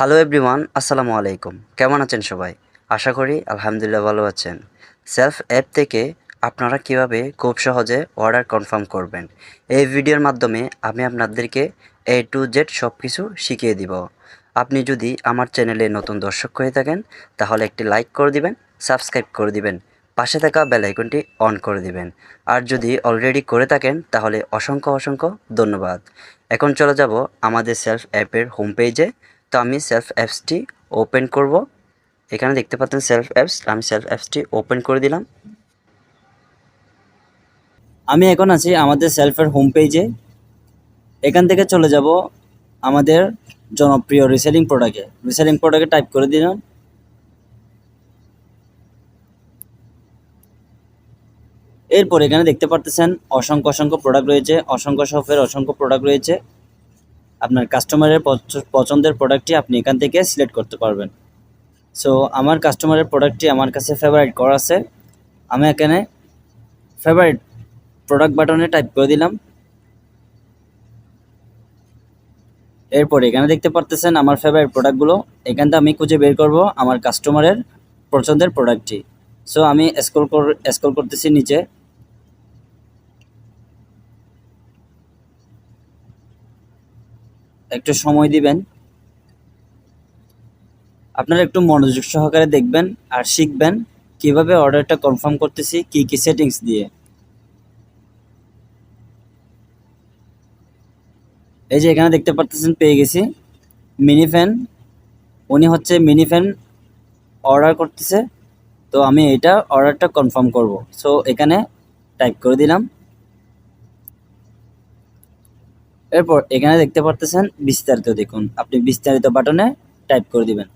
Hello everyone, আসসালামু আলাইকুম। কেমন আছেন সবাই? আশা করি আলহামদুলিল্লাহ ভালো আছেন। সেলফ অ্যাপ থেকে আপনারা কিভাবে খুব সহজে অর্ডার কনফার্ম করবেন, এই ভিডিওর মাধ্যমে আমি আপনাদেরকে A to Z সব কিছু শিখিয়ে দিব। আপনি যদি আমার চ্যানেলে নতুন দর্শক হয়ে থাকেন তাহলে একটি লাইক করে দিবেন, সাবস্ক্রাইব করে দিবেন, পাশে থাকা বেল আইকনটি অন করে দিবেন। আর যদি অলরেডি করে থাকেন তাহলে অসংখ্য অসংখ্য ধন্যবাদ। এখন চলে যাব আমাদের সেলফ অ্যাপের হোম পেজে। তো আমি সেলফ অ্যাপসটি ওপেন করব। এখানে দেখতে পাচ্ছেন সেলফ অ্যাপস, আমি সেলফ অ্যাপসটি ওপেন করে দিলাম। আমি এখন আছি আমাদের সেলফের হোম পেজে। এখান থেকে চলে যাব আমাদের জনপ্রিয় রিসেলিং প্রোডাক্টে টাইপ করে দিলাম। এরপর এখানে দেখতে পারতেছেন অসংখ্য অসংখ্য প্রোডাক্ট রয়েছে, অসংখ্য শপের অসংখ্য প্রোডাক্ট রয়েছে। আপনার কাস্টমারের পছন্দের প্রোডাক্টটি আপনি এখান থেকে সিলেক্ট করতে পারবেন। সো আমার কাস্টমারের প্রোডাক্টটি আমার কাছে ফেভারিট করা আছে। আমি এখানে ফেভারিট প্রোডাক্ট বাটনে টাইপ করে দিলাম। এরপর এখানে দেখতে পারতেছেন আমার ফেভারিট প্রোডাক্টগুলো। এখান থেকে আমি খুঁজে বের করব আমার কাস্টমারের পছন্দের প্রোডাক্টটি। সো আমি স্ক্রল করতেছি নিচে। একটু সময় দিবেন, আপনারা একটু মনোযোগ সহকারে দেখবেন আর শিখবেন কিভাবে অর্ডারটা কনফার্ম করতেছি, কি কি সেটিংস দিয়ে। এই যে এখানে দেখতে পারতেছেন পেয়ে গেছি মিনি ফ্যান। উনি হচ্ছে মিনি ফ্যান অর্ডার করতেছে, তো আমি এটা অর্ডারটা কনফার্ম করব। সো এখানে টাইপ করে দিলাম। এরপর এখানে দেখতে পারতেছেন বিস্তারিত, দেখুন আপনি বিস্তারিত বাটনে টাইপ করে দিবেন।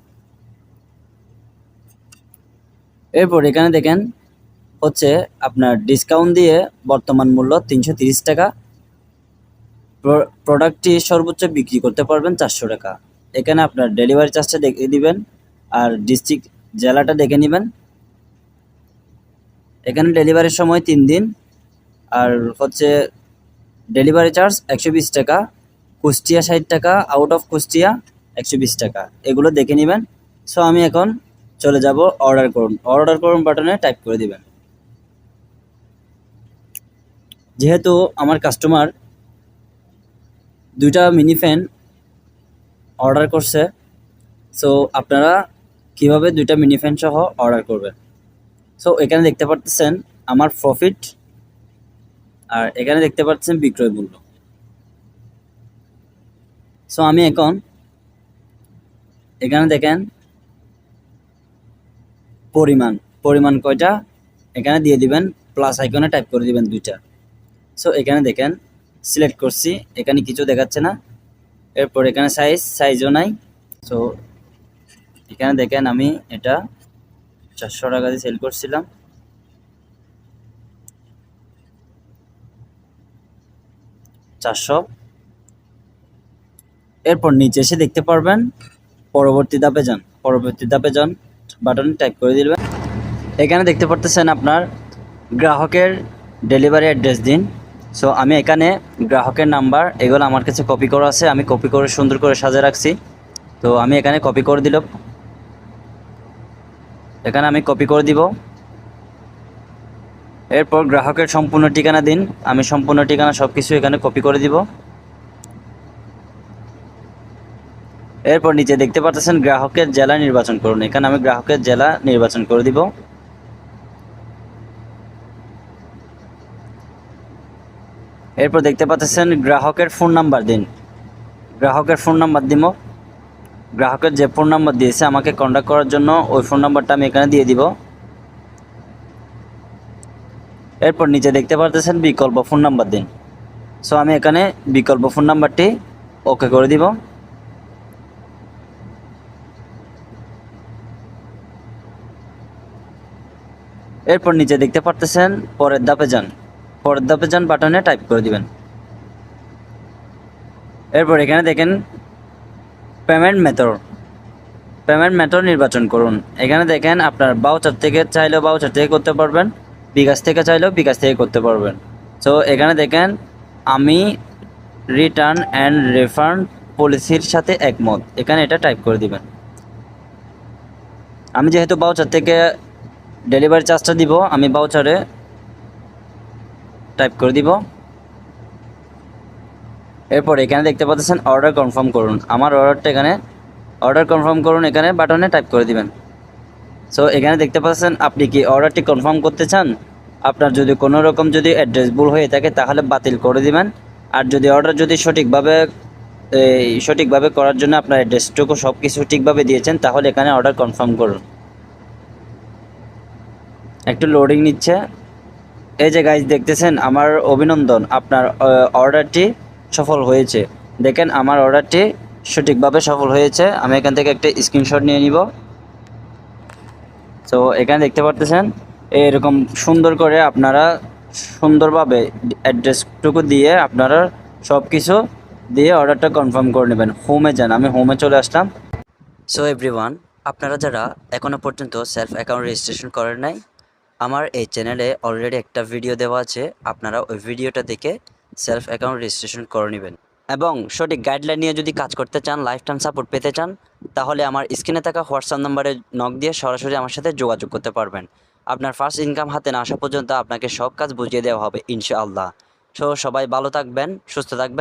এরপর এখানে দেখেন হচ্ছে আপনার ডিসকাউন্ট দিয়ে বর্তমান মূল্য 330 টাকা। প্রোডাক্টটি সর্বোচ্চ বিক্রি করতে পারবেন 400 টাকা। এখানে আপনার ডেলিভারি চার্জটা দেখে দিবেন আর ডিস্ট্রিক্ট জেলাটা দেখে নেবেন। এখানে ডেলিভারির সময় 3 দিন আর হচ্ছে ডেলিভারি চার্জ 120 টাকা, কুষ্টিয়া 60 টাকা, আউট অফ কুষ্টিয়া 120 টাকা, এগুলো দেখে নেবেন। সো আমি এখন চলে যাব অর্ডার করুন বাটনে টাইপ করে দিবেন। যেহেতু আমার কাস্টমার 2টা মিনি ফ্যান অর্ডার করছে, সো আপনারা কিভাবে 2টা মিনি ফ্যান সহ অর্ডার করবেন। সো এখানে দেখতে পাচ্ছেন আমার প্রফিট আর এখানে দেখতে পাচ্ছেন বিক্রয় মূল্য। সো আমি এখন এখানে দেখেন পরিমাণ কয়টা এখানে দিয়ে দিবেন, প্লাস আইকনে টাইপ করে দিবেন 2টা। সো এখানে দেখেন সিলেক্ট করছি, এখানে কিছু দেখাচ্ছে না। এরপর এখানে সাইজও নাই। সো এখানে দেখেন আমি এটা 400 টাকা দিয়ে সেল করছিলাম। 400। এরপর নিচে এসে দেখতে পারবেন পরবর্তী ধাপে যান বাটনে টাইপ করে দিবেন। এখানে দেখতে পারতেছেন আপনার গ্রাহকের ডেলিভারি অ্যাড্রেস দিন। সো আমি এখানে গ্রাহকের নাম্বার এগুলো আমার কাছে কপি করা আছে, আমি কপি করে সুন্দর করে সাজিয়ে রাখছি। তো আমি এখানে কপি করে দিলাম, এখানে আমি কপি করে দিব। এরপর গ্রাহকের সম্পূর্ণ ঠিকানা দিন, আমি সম্পূর্ণ ঠিকানা সব কিছু এখানে কপি করে দিব। এরপর নিচে দেখতে পাচ্ছেন গ্রাহকের জেলা নির্বাচন করুন, এখানে আমি গ্রাহকের জেলা নির্বাচন করে দিব। এরপর দেখতে পাচ্ছেন গ্রাহকের ফোন নাম্বার দিন, গ্রাহকের ফোন নাম্বার দিব। গ্রাহকের যে ফোন নাম্বার দিয়েছে আমাকে কন্ট্যাক্ট করার জন্য ওই ফোন নাম্বারটা আমি এখানে দিয়ে দিব। এরপর নিচে দেখতে পাচ্ছেন বিকল্প ফোন নাম্বার দিন। সো আমি এখানে বিকল্প ফোন নাম্বারটি ওকে করে দিব। এরপর নিচে দেখতে পাচ্ছেন পরের ধাপে যান বাটনে টাইপ করে দিবেন। এরপর এখানে দেখেন পেমেন্ট মেথড নির্বাচন করুন। এখানে দেখেন আপনার ভাউচার থেকে চাইলেও ভাউচার থেকে করতে পারবেন, বিকাশ থেকে চাইলেও বিকাশ থেকে করতে পারবেন। সো এখানে দেখেন আমি রিটার্ন অ্যান্ড রিফান্ড পলিসির সাথে একমত, এখানে এটা টাইপ করে দিবেন। আমি যেহেতু ভাউচার থেকে ডেলিভারি চার্জটা দিব, আমি ভাউচারে টাইপ করে দিব। এরপর এখানে দেখতে পাচ্ছেন অর্ডার কনফার্ম করুন, আমার অর্ডারটা এখানে অর্ডার কনফার্ম করুন এখানে বাটনে টাইপ করে দিবেন। সো এখানে দেখতে পাচ্ছেন আপনি কি অর্ডারটি কনফার্ম করতে চান। আপনার যদি কোনো রকম যদি অ্যাড্রেস ভুল হয়ে থাকে তাহলে বাতিল করে দিবেন। আর যদি অর্ডার যদি সঠিকভাবে করার জন্য আপনার অ্যাড্রেসটুকু সব কিছু ঠিকভাবে দিয়েছেন তাহলে এখানে অর্ডার কনফার্ম করুন। একটু লোডিং নিচ্ছে। এই যে গাইজ দেখতেছেন, আমার অভিনন্দন, আপনার অর্ডারটি সফল হয়েছে। দেখেন আমার অর্ডারটি সঠিকভাবে সফল হয়েছে। আমি এখান থেকে একটা স্ক্রিনশট নিয়ে নিব। তো এখানে দেখতে পারতেছেন এরকম সুন্দর করে আপনারা সুন্দরভাবে অ্যাড্রেসটুকু দিয়ে আপনারা সব কিছু দিয়ে অর্ডারটা কনফার্ম করে নেবেন। হোমে যান, আমি হোমে চলে আসলাম। সো এভরিওয়ান, আপনারা যারা এখনও পর্যন্ত সেলফ অ্যাকাউন্ট রেজিস্ট্রেশন করেন নাই, আমার এই চ্যানেলে অলরেডি একটা ভিডিও দেওয়া আছে, আপনারা ওই ভিডিওটা দেখে সেলফ অ্যাকাউন্ট রেজিস্ট্রেশন করে নেবেন। এবং সঠিক গাইডলাইন নিয়ে যদি কাজ করতে চান, লাইফ টাইম সাপোর্ট পেতে চান, তাহলে আমার স্ক্রিনে থাকা হোয়াটসঅ্যাপ নাম্বারে নক দিয়ে সরাসরি আমার সাথে যোগাযোগ করতে পারবেন। আপনার ফার্স্ট ইনকাম হাতে না আসা পর্যন্ত আপনাকে সব কাজ বুঝিয়ে দেওয়া হবে ইনশাআল্লাহ। সো সবাই ভালো থাকবেন, সুস্থ থাকবেন।